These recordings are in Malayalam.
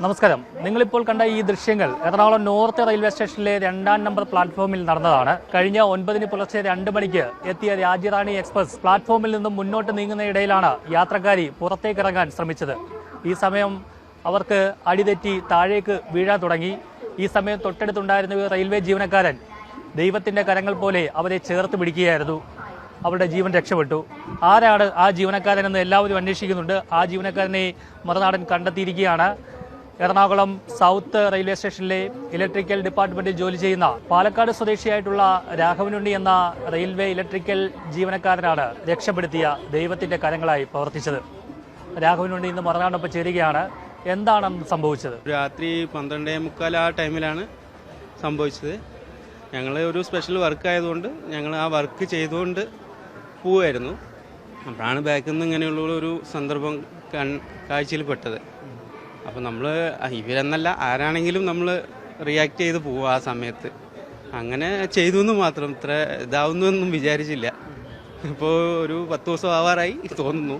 നമസ്കാരം. നിങ്ങളിപ്പോൾ കണ്ട ഈ ദൃശ്യങ്ങൾ എറണാകുളം നോർത്ത് റെയിൽവേ സ്റ്റേഷനിലെ 2-ാം നമ്പർ പ്ലാറ്റ്ഫോമിൽ നടന്നതാണ്. കഴിഞ്ഞ 9 പുലർച്ചെ 2 മണിക്ക് എത്തിയ രാജ്യറാണി എക്സ്പ്രസ് പ്ലാറ്റ്ഫോമിൽ നിന്നും മുന്നോട്ട് നീങ്ങുന്നതിനിടയിലാണ് യാത്രക്കാരി പുറത്തേക്കിറങ്ങാൻ ശ്രമിച്ചത്. ഈ സമയം അവർക്ക് അടിതെറ്റി താഴേക്ക് വീഴാൻ തുടങ്ങി. ഈ സമയം തൊട്ടടുത്തുണ്ടായിരുന്ന റെയിൽവേ ജീവനക്കാരൻ ദൈവത്തിന്റെ കരങ്ങൾ പോലെ അവരെ ചേർത്ത് പിടിക്കുകയായിരുന്നു. അവരുടെ ജീവൻ രക്ഷപ്പെട്ടു. ആരാണ് ആ ജീവനക്കാരനെന്ന് എല്ലാവരും അന്വേഷിക്കുന്നുണ്ട്. ആ ജീവനക്കാരനെ മറുനാടൻ കണ്ടെത്തിയിരിക്കുകയാണ്. എറണാകുളം സൗത്ത് റെയിൽവേ സ്റ്റേഷനിലെ ഇലക്ട്രിക്കൽ ഡിപ്പാർട്ട്മെന്റിൽ ജോലി ചെയ്യുന്ന പാലക്കാട് സ്വദേശിയായിട്ടുള്ള രാഘവനുണ്ണി എന്ന റെയിൽവേ ഇലക്ട്രിക്കൽ ജീവനക്കാരനാണ് രക്ഷപ്പെടുത്തിയ ദൈവത്തിന്റെ കരങ്ങളായി പ്രവർത്തിച്ചത്. രാഘവനുണ്ണി ഇന്ന് മറുനാടൊപ്പം ചേരുകയാണ്. എന്താണ് സംഭവിച്ചത്? രാത്രി 12:45 ആ ടൈമിലാണ് സംഭവിച്ചത്. ഞങ്ങൾ ഒരു സ്പെഷ്യൽ വർക്ക് ആയതുകൊണ്ട് ഞങ്ങൾ ആ വർക്ക് ചെയ്തുകൊണ്ട് പോവുമായിരുന്നു. അപ്പോഴാണ് ബാക്കിൽ നിന്ന് ഇങ്ങനെയുള്ള ഒരു സന്ദർഭം കാഴ്ചയിൽ പെട്ടത്. അപ്പോൾ നമ്മൾ ഇവരെന്നല്ല ആരാണെങ്കിലും നമ്മൾ റിയാക്ട് ചെയ്ത് പോവുക ആ സമയത്ത്. അങ്ങനെ ചെയ്തു എന്ന് മാത്രം, ഇത്ര ഇതാവുന്നൊന്നും വിചാരിച്ചില്ല. ഇപ്പോൾ ഒരു 10 ദിവസം ആവാറായി തോന്നുന്നു.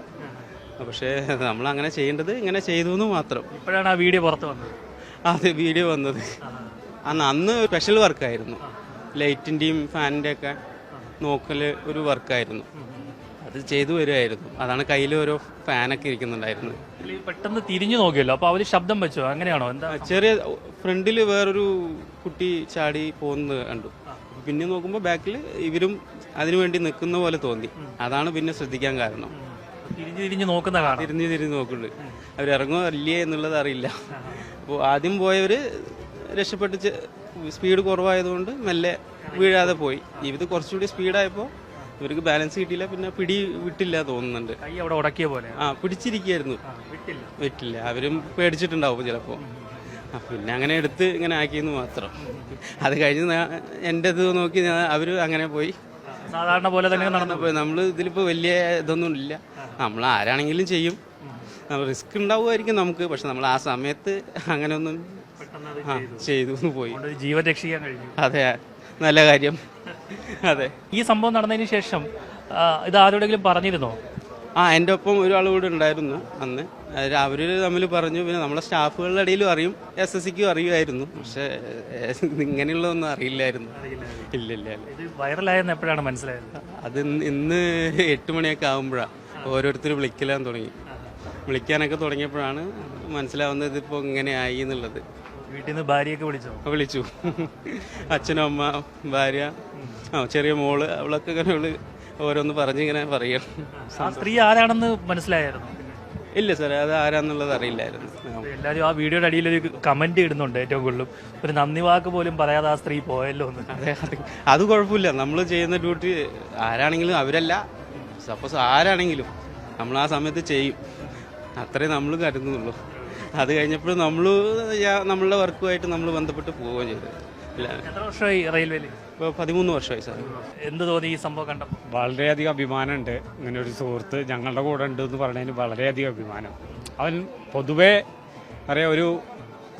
പക്ഷേ നമ്മൾ അങ്ങനെ ചെയ്യേണ്ടത് ഇങ്ങനെ ചെയ്തു എന്ന് മാത്രം. ഇപ്പോഴാണ് ആ വീഡിയോ പുറത്ത് വന്നത്. അതെ, വീഡിയോ വന്നത് അന്ന് സ്പെഷ്യൽ വർക്കായിരുന്നു. ലൈറ്റിൻ്റെയും ഫാനിൻ്റെയൊക്കെ നോക്കൽ ഒരു വർക്കായിരുന്നു. അത് ചെയ്തു വരുമായിരുന്നു. അതാണ് കയ്യിൽ ഓരോ ഫാനൊക്കെ ഇരിക്കുന്നുണ്ടായിരുന്നു. പെട്ടെന്ന് തിരിഞ്ഞു നോക്കിയല്ലോ, അപ്പോൾ അവർ ശബ്ദം വെച്ചോ? അങ്ങനെയാണോ? എന്താ? ചെറിയ ഫ്രണ്ടിൽ വേറൊരു കുട്ടി ചാടി പോകുന്നത് കണ്ടു. പിന്നെ നോക്കുമ്പോൾ ബാക്കിൽ ഇവരും അതിനുവേണ്ടി നിൽക്കുന്ന പോലെ തോന്നി. അതാണ് പിന്നെ ശ്രദ്ധിക്കാൻ കാരണം. തിരിഞ്ഞു നോക്കുന്ന കാണാം. തിരിഞ്ഞ് നോക്കുന്നുണ്ട്. അവരിറങ്ങോ ഇല്ലേ എന്നുള്ളത് അറിയില്ല. അപ്പോൾ ആദ്യം പോയവർ രക്ഷപ്പെട്ട് സ്പീഡ് കുറവായതുകൊണ്ട് മെല്ലെ വീഴാതെ പോയി. ഇത് കുറച്ചുകൂടി സ്പീഡായപ്പോൾ ഇവർക്ക് ബാലൻസ് കിട്ടിയില്ല. പിന്നെ പിടി വിട്ടില്ല തോന്നുന്നുണ്ട്. അവിടെ ഉടക്കിയ പോലെ പിടിച്ചിരിക്കുകയായിരുന്നു. വിട്ടില്ല. അവരും പേടിച്ചിട്ടുണ്ടാവും ചിലപ്പോൾ. പിന്നെ അങ്ങനെ എടുത്ത് ഇങ്ങനെ ആക്കിയെന്ന് മാത്രം. അത് കഴിഞ്ഞ് എൻ്റെ ഇത് നോക്കി അവർ അങ്ങനെ പോയി. സാധാരണ പോലെ തന്നെ നടന്നപ്പോൾ നമ്മൾ ഇതിലിപ്പോൾ വലിയ ഇതൊന്നും ഇല്ല. നമ്മൾ ആരാണെങ്കിലും ചെയ്യും. റിസ്ക് ഉണ്ടാവുമായിരിക്കും നമുക്ക്. പക്ഷെ നമ്മൾ ആ സമയത്ത് അങ്ങനെ ഒന്നും ചെയ്തു പോയി. ജീവൻ രക്ഷിക്കാൻ കഴിഞ്ഞു. അതെ, നല്ല കാര്യം. അതെ. ഈ സംഭവം നടന്നതിന് ശേഷം ഇത് ആരോടെങ്കിലും പറഞ്ഞിരുന്നോ? എൻ്റെ ഒപ്പം ഒരാൾ കൂടെ ഉണ്ടായിരുന്നു അന്ന്. അവർ തമ്മിൽ പറഞ്ഞു. പിന്നെ നമ്മളെ സ്റ്റാഫുകളുടെ ഇടയിലും അറിയും, SSCക്കും അറിയുമായിരുന്നു. പക്ഷെ ഇങ്ങനെയുള്ളതൊന്നും അറിയില്ലായിരുന്നു. ഇല്ല. ഇത് വൈറലായെന്ന് എപ്പോഴാണ് മനസ്സിലായത്? അത് ഇന്ന് 8 മണിയൊക്കെ ആകുമ്പോഴാണ് ഓരോരുത്തർ വിളിക്കാനൊക്കെ തുടങ്ങിയപ്പോഴാണ് മനസ്സിലാവുന്നത് ഇതിപ്പോൾ ഇങ്ങനെ ആയി എന്നുള്ളത്. വീട്ടിൽ നിന്ന് ഭാര്യയൊക്കെ വിളിച്ചു. അച്ഛനും അമ്മ, ഭാര്യ, ചെറിയ മോള്, അവളൊക്കെ ഇങ്ങനെ ഓരോന്ന് പറഞ്ഞിങ്ങനെ പറയും. ആ സ്ത്രീ ആരാണെന്ന് മനസ്സിലായിരുന്നു? ഇല്ല സാർ, അത് ആരാന്നുള്ളത് അറിയില്ലായിരുന്നു. എല്ലാവരും ആ വീഡിയോയുടെ അടിയിൽ ഒരു കമന്റ് ഇടുന്നുണ്ട്. ഏറ്റവും കൂടുതലും ഒരു നന്ദി വാക്ക് പോലും പറയാതെ ആ സ്ത്രീ പോയല്ലോ എന്ന്. അതെ, അത് കുഴപ്പമില്ല. നമ്മൾ ചെയ്യുന്ന ഡ്യൂട്ടി ആരാണെങ്കിലും, അവരല്ല സപ്പോസ് ആരാണെങ്കിലും നമ്മൾ ആ സമയത്ത് ചെയ്യും. അത്രേ നമ്മൾ കരുതുന്നുള്ളൂ. അത് കഴിഞ്ഞപ്പോൾ നമ്മളുടെ വർക്കുമായിട്ട് നമ്മൾ ബന്ധപ്പെട്ട് പോവുകയും ചെയ്തു. എത്ര വർഷമായി റെയിൽവേയിൽ? ഇപ്പോൾ 13 വർഷമായി സാർ. എന്ത് തോന്നി ഈ സംഭവം കണ്ടപ്പോൾ? വളരെയധികം അഭിമാനമുണ്ട്. ഇങ്ങനെ ഒരു സുഹൃത്ത് ഞങ്ങളുടെ കൂടെ ഉണ്ട് എന്ന് പറഞ്ഞതിന് വളരെയധികം അഭിമാനം. അവൻ പൊതുവേ അറിയാം, ഒരു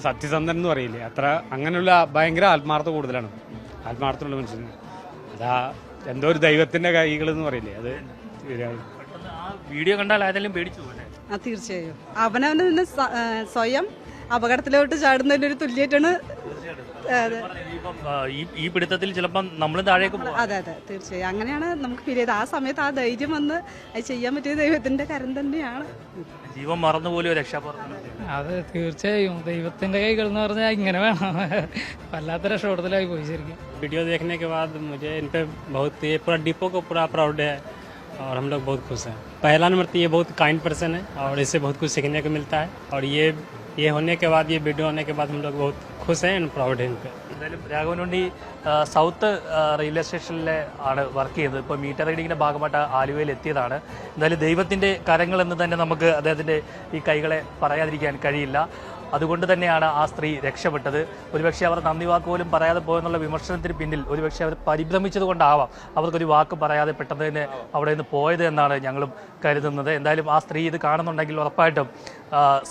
സത്യസന്ധൻ എന്ന് പറയില്ലേ, അത്ര അങ്ങനെയുള്ള ഭയങ്കര ആത്മാർത്ഥത കൂടുതലാണ്. ആത്മാർത്ഥമുള്ള മനുഷ്യന് അതാ എന്തോ ഒരു ദൈവത്തിന്റെ കൈകൾ എന്ന് പറയില്ലേ, അത് ആ വീഡിയോ കണ്ടാൽ ആരെങ്കിലും പേടിച്ചു പോലെ. തീർച്ചയായും അവനവന് തന്നെ സ്വയം അപകടത്തിലോട്ട് ചാടുന്നതിന് ഒരു തുല്യമായിട്ടാണ്. ഈ പിടുത്തത്തിൽ ചിലപ്പോൾ നമ്മൾ താഴേക്ക് പോകും. അതെ, തീർച്ചയായും അങ്ങനെയാണ് നമുക്ക് ഫീൽ ചെയ്തത്. ആ സമയത്ത് ആ ധൈര്യം വന്ന് അത് ചെയ്യാൻ പറ്റിയ ദൈവത്തിന്റെ കരം തന്നെയാണ്. ജീവൻ മറന്നുപോലും രക്ഷാപ്രവർത്തനം. അത് തീർച്ചയായും ദൈവത്തിന്റെ കൈകൾ എന്ന് പറഞ്ഞാൽ ഇങ്ങനെ വേണം. വല്ലാത്ത രക്ഷപ്പെടുത്തലായി പോയി ശരിക്കും. वीडियो देखने के बाद मुझे इन पे बहुत, ये पूरा डिपो को पूरा प्राउड है और हम लोग बहुत खुश हैं. पहला नंबर तो ये बहुत काइंड पर्सन है और इससे बहुत कुछ सीखने को मिलता है. और ये होने के बाद, ये वीडियो होने के बाद हम लोग बहुत खुश हैं एंड प्राउड हैं इन पे. എന്തായാലും രാഘവനുണ്ണി സൗത്ത് റെയിൽവേ സ്റ്റേഷനിലെ ആണ് വർക്ക് ചെയ്തത്. ഇപ്പോൾ മീറ്റർ റീഡിങ്ങിൻ്റെ ഭാഗമായിട്ട് ആലുവയിൽ എത്തിയതാണ്. എന്തായാലും ദൈവത്തിൻ്റെ കരങ്ങൾ എന്ന് തന്നെ നമുക്ക് അദ്ദേഹത്തിൻ്റെ ഈ കൈകളെ പറയാതിരിക്കാൻ കഴിയില്ല. അതുകൊണ്ട് തന്നെയാണ് ആ സ്ത്രീ രക്ഷപ്പെട്ടത്. ഒരുപക്ഷെ അവർ നന്ദി വാക്ക് പോലും പറയാതെ പോയെന്നുള്ള വിമർശനത്തിന് പിന്നിൽ ഒരുപക്ഷെ അവർ പരിഭ്രമിച്ചത് കൊണ്ടാവാം അവർക്കൊരു വാക്ക് പറയാതെ പെട്ടെന്ന് തന്നെ അവിടെ നിന്ന് പോയത് എന്നാണ് ഞങ്ങളും കരുതുന്നത്. എന്തായാലും ആ സ്ത്രീ ഇത് കാണുന്നുണ്ടെങ്കിൽ ഉറപ്പായിട്ടും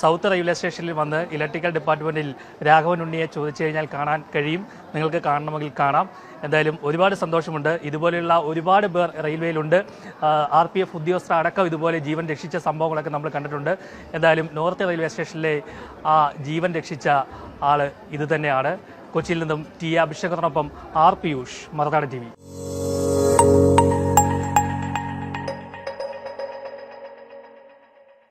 സൗത്ത് റെയിൽവേ സ്റ്റേഷനിൽ വന്ന് ഇലക്ട്രിക്കൽ ഡിപ്പാർട്ട്മെൻറ്റിൽ രാഘവൻ ഉണ്ണിയെ ചോദിച്ചു കഴിഞ്ഞാൽ കാണാൻ കഴിയും. നിങ്ങൾക്ക് കാണണമെങ്കിൽ കാണാം. എന്തായാലും ഒരുപാട് സന്തോഷമുണ്ട്. ഇതുപോലെയുള്ള ഒരുപാട് പേർ റെയിൽവേയിലുണ്ട്. RPF ഉദ്യോഗസ്ഥർ അടക്കം ഇതുപോലെ ജീവൻ രക്ഷിച്ച സംഭവങ്ങളൊക്കെ നമ്മൾ കണ്ടിട്ടുണ്ട്. എന്തായാലും നോർത്ത് റെയിൽവേ സ്റ്റേഷനിലെ ആ ജീവൻ രക്ഷിച്ച ആൾ ഇത് തന്നെയാണ്. കൊച്ചിയിൽ നിന്നും ടി അഭിഷേകത്തിനൊപ്പം R. പിയൂഷ്, മറുനാടൻ TV.